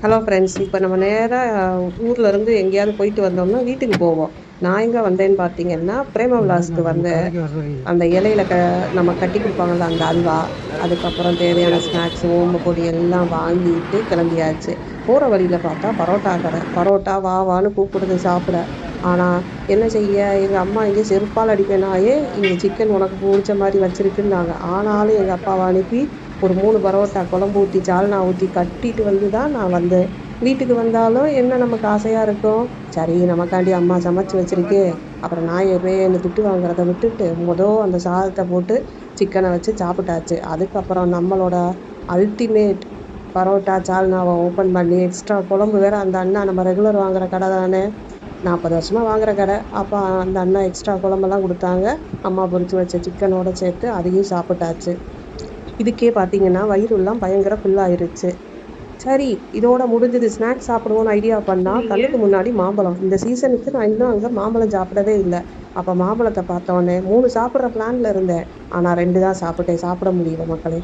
Hello friends, இப்போ நம்ம நேராக ஊரில் இருந்து எங்கேயாவது போயிட்டு வந்தோம்னா வீட்டுக்கு போவோம். நான் எங்கே வந்தேன்னு பார்த்தீங்கன்னா, பிரேம விலாஸ்க்கு வந்தேன். அந்த இலையில நம்ம கட்டி கொடுப்பாங்கல்ல அந்த அல்வா, அதுக்கப்புறம் தேவையான ஸ்நாக்ஸ், ஓம பொடி எல்லாம் வாங்கிட்டு கிளம்பியாச்சு. போகிற வழியில் பார்த்தா பரோட்டா கடை. பரோட்டா வா வான்னு கூப்பிடுது சாப்பிட. ஆனால் என்ன செய்ய, எங்கள் அம்மா இங்கே செருப்பால் அடிப்பேனாயே, இங்கே சிக்கன் உனக்கு பிடிச்ச மாதிரி வச்சிருக்குன்னாங்க. ஆனாலும் எங்கள் அப்பாவை அனுப்பி ஒரு 3 பரோட்டா குழம்பு ஊற்றி சால்னா ஊற்றி கட்டிட்டு வந்து தான் நான் வந்தேன். வீட்டுக்கு வந்தாலும் என்ன நமக்கு ஆசையாக இருக்கும், சரி நமக்காண்டி அம்மா சமைச்சு வச்சிருக்கே, அப்புறம் நான் என்ன திட்டு வாங்குறத விட்டுட்டு அந்த சாதத்தை போட்டு சிக்கனை வச்சு சாப்பிட்டாச்சு. அதுக்கப்புறம் நம்மளோட அல்டிமேட் பரோட்டா சால்னாவை ஓப்பன் பண்ணி எக்ஸ்ட்ரா குழம்பு வேறு. அந்த அண்ணா நம்ம ரெகுலர் வாங்குற கடை தானே, 40 வருஷமாக வாங்குற கடை. அப்போ அந்த அண்ணா எக்ஸ்ட்ரா குழம்பெல்லாம் கொடுத்தாங்க. அம்மா பொரிச்சு வச்ச சிக்கனோட சேர்த்து அதையும் சாப்பிட்டாச்சு. இதுக்கே பார்த்தீங்கன்னா வயிறுலாம் பயங்கர ஃபுல்லாயிருச்சு. சரி, இதோட முடிஞ்சது. ஸ்நாக்ஸ் சாப்பிடுவோன்னு ஐடியா பண்ணால் கண்ணுக்கு முன்னாடி மாம்பழம். இந்த சீசனுக்கு நான் இன்னும் அங்கே மாம்பழம் சாப்பிடவே இல்லை. அப்போ மாம்பழத்தை பார்த்தோன்னே 3 சாப்பிட்ற பிளானில் இருந்தேன். ஆனால் 2 தான் சாப்பிட்டேன். சாப்பிட முடியல மக்களே.